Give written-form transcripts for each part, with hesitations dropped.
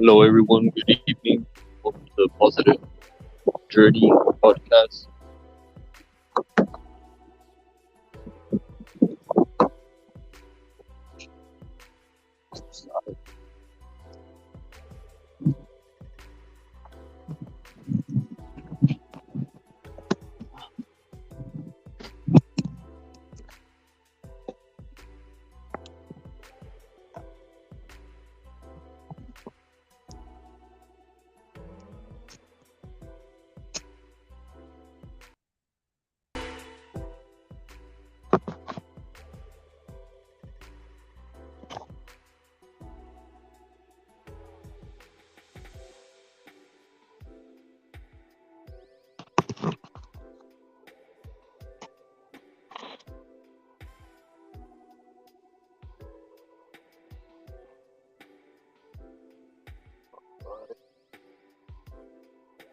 Hello, everyone. Good evening. Welcome to the Positive Journey podcast.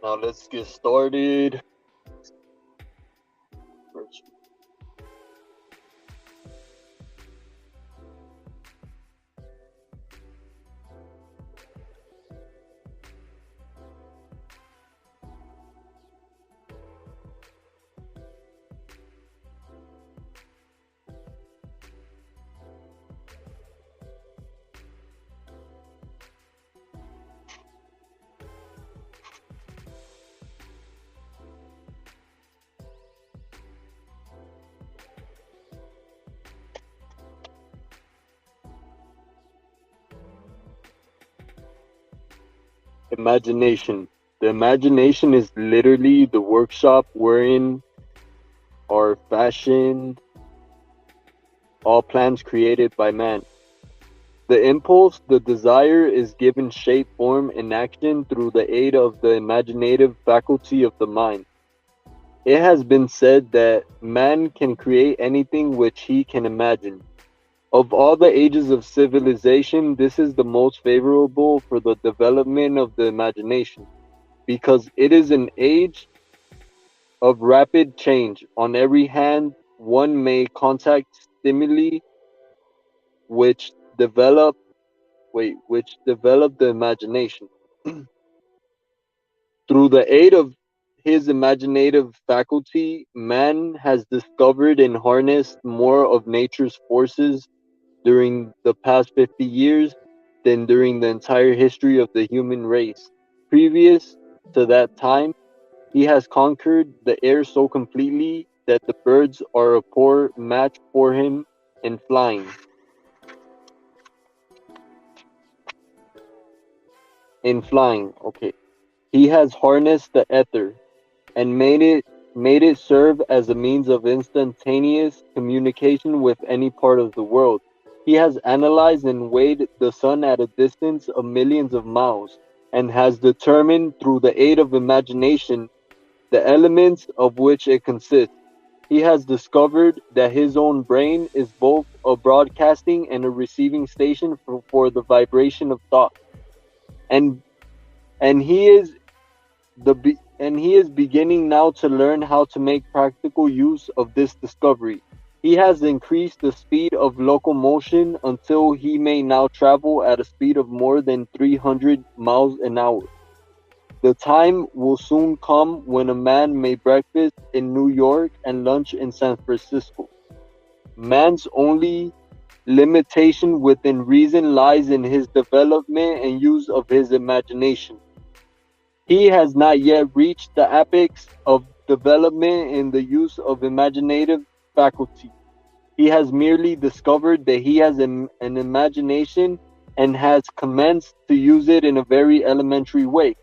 Now let's get started. Imagination. The imagination is literally the workshop wherein are fashioned all plans created by man. The impulse, the desire, is given shape, form, and action through the aid of the imaginative faculty of the mind. It has been said that man can create anything which he can imagine. Of all the ages of civilization, this is the most favorable for the development of the imagination, because it is an age of rapid change. On every hand, one may contact stimuli which develop which develop the imagination. Through the aid of his imaginative faculty, man has discovered and harnessed more of nature's forces during the past 50 years than during the entire history of the human race. Previous to that time, he has conquered the air so completely that the birds are a poor match for him in flying. Okay. He has harnessed the ether and made it serve as a means of instantaneous communication with any part of the world. He has analyzed and weighed the sun at a distance of millions of miles, and has determined through the aid of imagination the elements of which it consists. He has discovered that his own brain is both a broadcasting and a receiving station for the vibration of thought, and and he is he is beginning now to learn how to make practical use of this discovery. He has increased the speed of locomotion until he may now travel at a speed of more than 300 miles an hour. The time will soon come when a man may breakfast in New York and lunch in San Francisco. Man's only limitation within reason lies in his development and use of his imagination. He has not yet reached the apex of development in the use of imaginative faculty. He has merely discovered that he has an imagination and has commenced to use it in a very elementary way.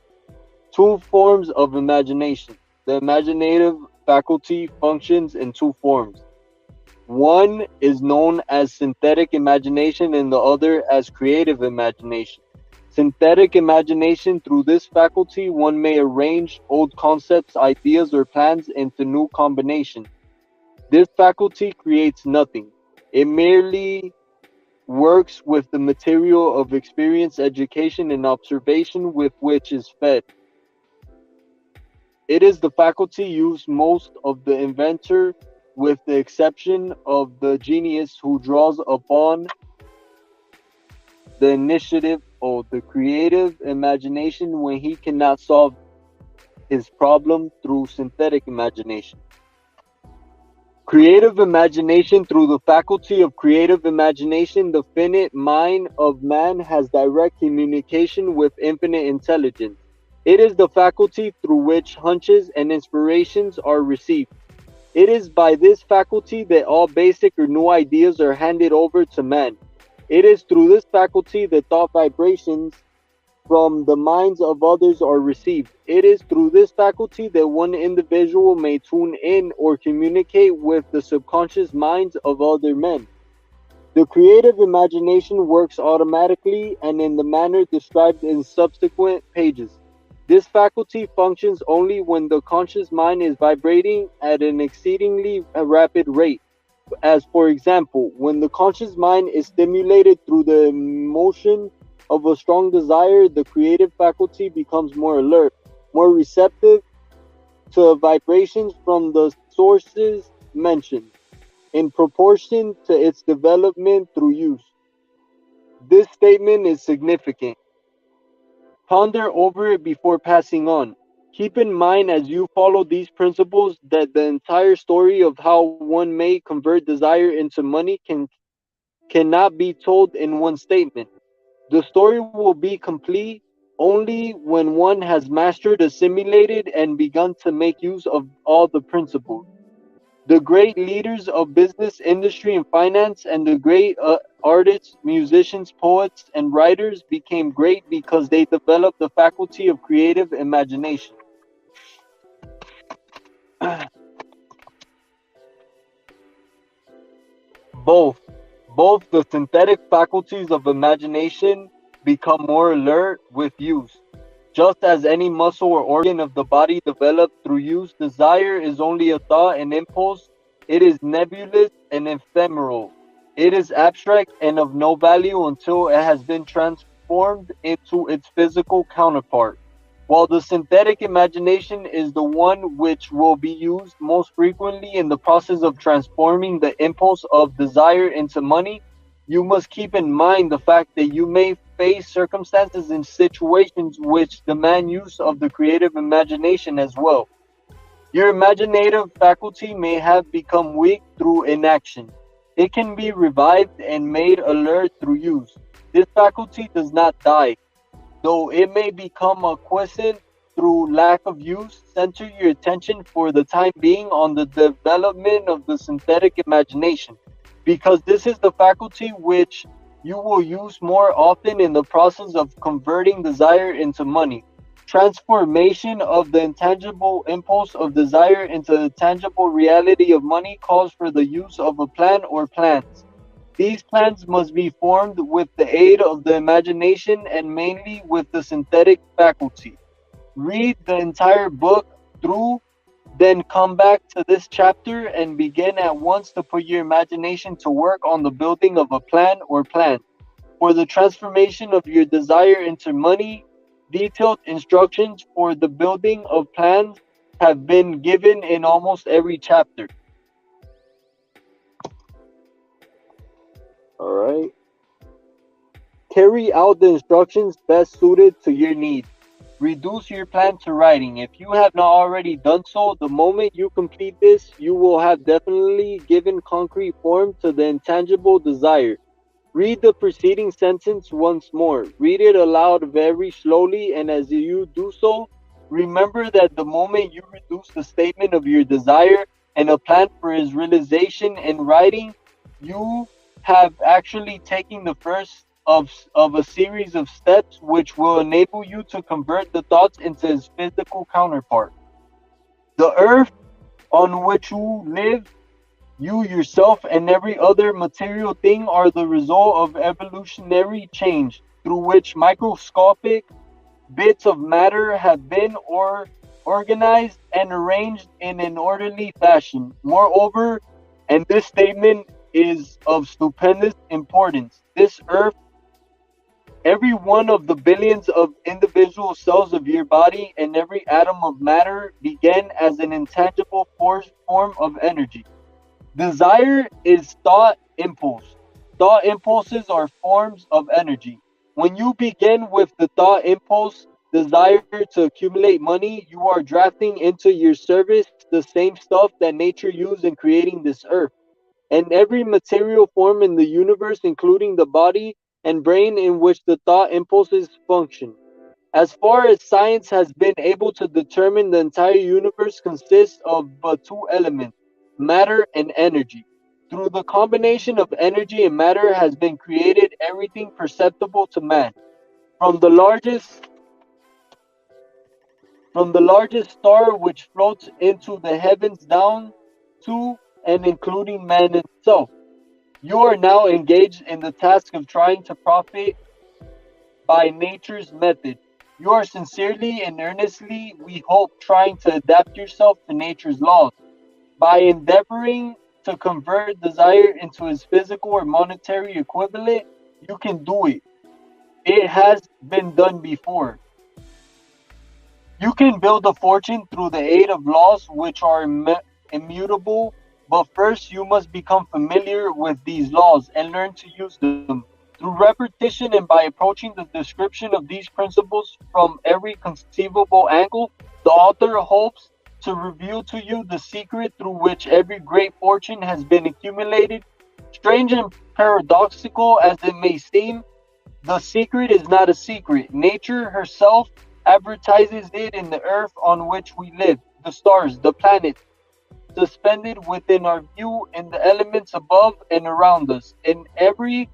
Two forms of imagination. The imaginative faculty functions in two forms. One is known as synthetic imagination and the other as creative imagination. Synthetic imagination, through this faculty, one may arrange old concepts, ideas, or plans into new combinations. This faculty creates nothing. It merely works with the material of experience, education, and observation with which is fed. It is the faculty used most of the inventor, with the exception of the genius who draws upon the initiative the creative imagination when he cannot solve his problem through synthetic imagination. Creative imagination. Through the faculty of creative imagination, the finite mind of man has direct communication with infinite intelligence. It is the faculty through which hunches and inspirations are received. It is by this faculty that all basic or new ideas are handed over to man. It is through this faculty that thought vibrations from the minds of others are received. It is through this faculty that one individual may tune in or communicate with the subconscious minds of other men. The creative imagination works automatically and in the manner described in subsequent pages. This faculty functions only when the conscious mind is vibrating at an exceedingly rapid rate. As for example, when the conscious mind is stimulated through the emotion of a strong desire, the creative faculty becomes more alert, more receptive to vibrations from the sources mentioned, in proportion to its development through use. This statement is significant. Ponder over it before passing on. Keep in mind as you follow these principles that the entire story of how one may convert desire into money cannot be told in one statement. The story will be complete only when one has mastered, assimilated, and begun to make use of all the principles. The great leaders of business, industry, and finance, and the great artists, musicians, poets, and writers became great because they developed the faculty of creative imagination. Both, both the synthetic faculties of imagination become more alert with use. Just as any muscle or organ of the body developed through use, desire is only a thought and impulse. It is nebulous and ephemeral. It is abstract and of no value until it has been transformed into its physical counterpart. While the synthetic imagination is the one which will be used most frequently in the process of transforming the impulse of desire into money, you must keep in mind the fact that you may face circumstances and situations which demand use of the creative imagination as well. Your imaginative faculty may have become weak through inaction. It can be revived and made alert through use. This faculty does not die, though it may become quiescent through lack of use. Center your attention for the time being on the development of the synthetic imagination, because this is the faculty which you will use more often in the process of converting desire into money. Transformation of the intangible impulse of desire into the tangible reality of money calls for the use of a plan or plans. These plans must be formed with the aid of the imagination and mainly with the synthetic faculty. Read the entire book through, then come back to this chapter and begin at once to put your imagination to work on the building of a plan or plans. For the transformation of your desire into money, detailed instructions for the building of plans have been given in almost every chapter. All right. Carry out the instructions best suited to your needs. Reduce your plan to writing. If you have not already done so, the moment you complete this, you will have definitely given concrete form to the intangible desire. Read the preceding sentence once more. Read it aloud very slowly, and as you do so, remember that the moment you reduce the statement of your desire and a plan for its realization in writing, you have actually taken the first of a series of steps which will enable you to convert the thoughts into its physical counterpart. The earth on which you live, you yourself, and every other material thing are the result of evolutionary change through which microscopic bits of matter have been organized and arranged in an orderly fashion. Moreover, and this statement is of stupendous importance, this earth, every one of the billions of individual cells of your body and every atom of matter began as an intangible form of energy. Desire is thought impulse. Thought impulses are forms of energy. When you begin with the thought impulse, desire to accumulate money, you are drafting into your service the same stuff that nature used in creating this earth and every material form in the universe, including the body and brain in which the thought impulses function. As far as science has been able to determine, the entire universe consists of but two elements, matter and energy. Through the combination of energy and matter has been created everything perceptible to man, from the largest star which floats into the heavens down to and including man himself. You are now engaged in the task of trying to profit by nature's method. You are sincerely and earnestly, we hope, trying to adapt yourself to nature's laws. By endeavoring to convert desire into its physical or monetary equivalent, you can do it. It has been done before. You can build a fortune through the aid of laws which are immutable, but first you must become familiar with these laws and learn to use them. Through repetition and by approaching the description of these principles from every conceivable angle, the author hopes to reveal to you the secret through which every great fortune has been accumulated. Strange and paradoxical as it may seem, the secret is not a secret. Nature herself advertises it in the earth on which we live, the stars, the planets, suspended within our view, in the elements above and around us, in every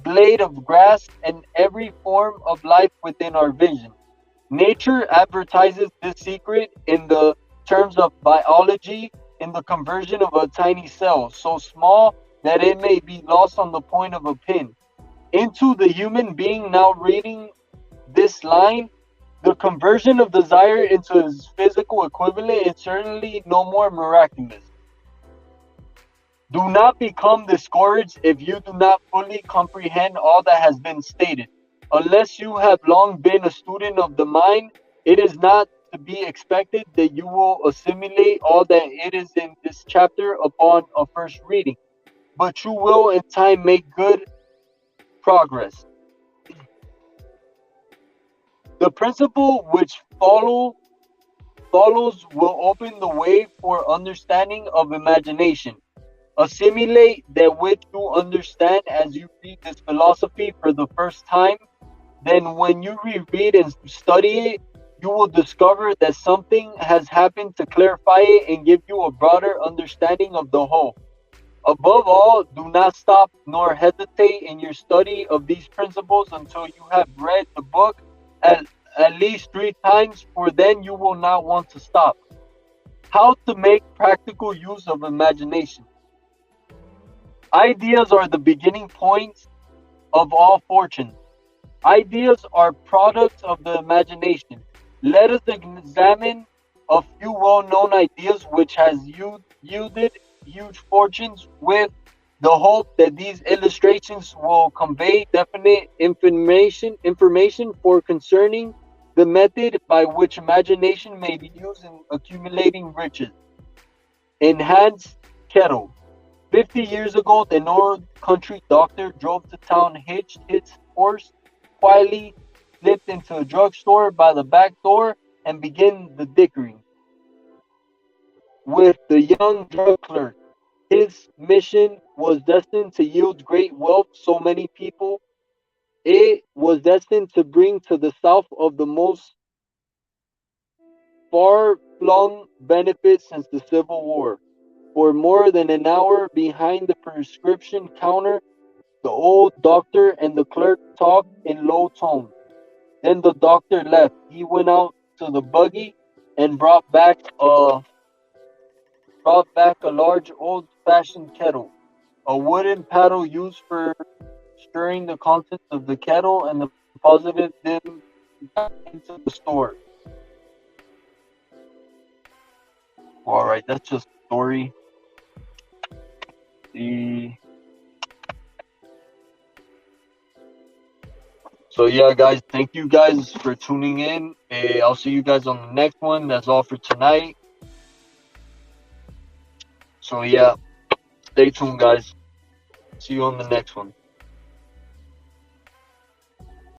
blade of grass and every form of life within our vision. Nature advertises this secret in the terms of biology, in the conversion of a tiny cell, so small that it may be lost on the point of a pin, into the human being now reading this line. The conversion of desire into its physical equivalent is certainly no more miraculous. Do not become discouraged if you do not fully comprehend all that has been stated. Unless you have long been a student of the mind, it is not to be expected that you will assimilate all that it is in this chapter upon a first reading, but you will in time make good progress. The principle which follows will open the way for understanding of imagination. Assimilate that which you understand as you read this philosophy for the first time. Then, when you reread and study it, you will discover that something has happened to clarify it and give you a broader understanding of the whole. Above all, do not stop nor hesitate in your study of these principles until you have read the book at least 3 times, for then you will not want to stop. How to make practical use of imagination. Ideas are the beginning points of all fortune. Ideas are products of the imagination. Let us examine a few well-known ideas which has yielded huge fortunes, with the hope that these illustrations will convey definite information for concerning the method by which imagination may be used in accumulating riches. Enhanced kettle. 50 years ago, the North Country doctor drove to town, hitched his horse, quietly slipped into a drugstore by the back door, and began the dickering with the young drug clerk. His mission was destined to yield great wealth so many people. It was destined to bring to the South of the most far-flung benefits since the Civil War. For more than an hour behind the prescription counter, the old doctor and the clerk talked in low tones. Then the doctor left. He went out to the buggy and brought back a large old-fashioned kettle, a wooden paddle used for stirring the contents of the kettle, and deposited them back into the store. All right, that's just a story. So yeah, guys, thank you guys for tuning in. I'll see you guys on the next one. That's all for tonight. So yeah, stay tuned, guys. See you on the next one.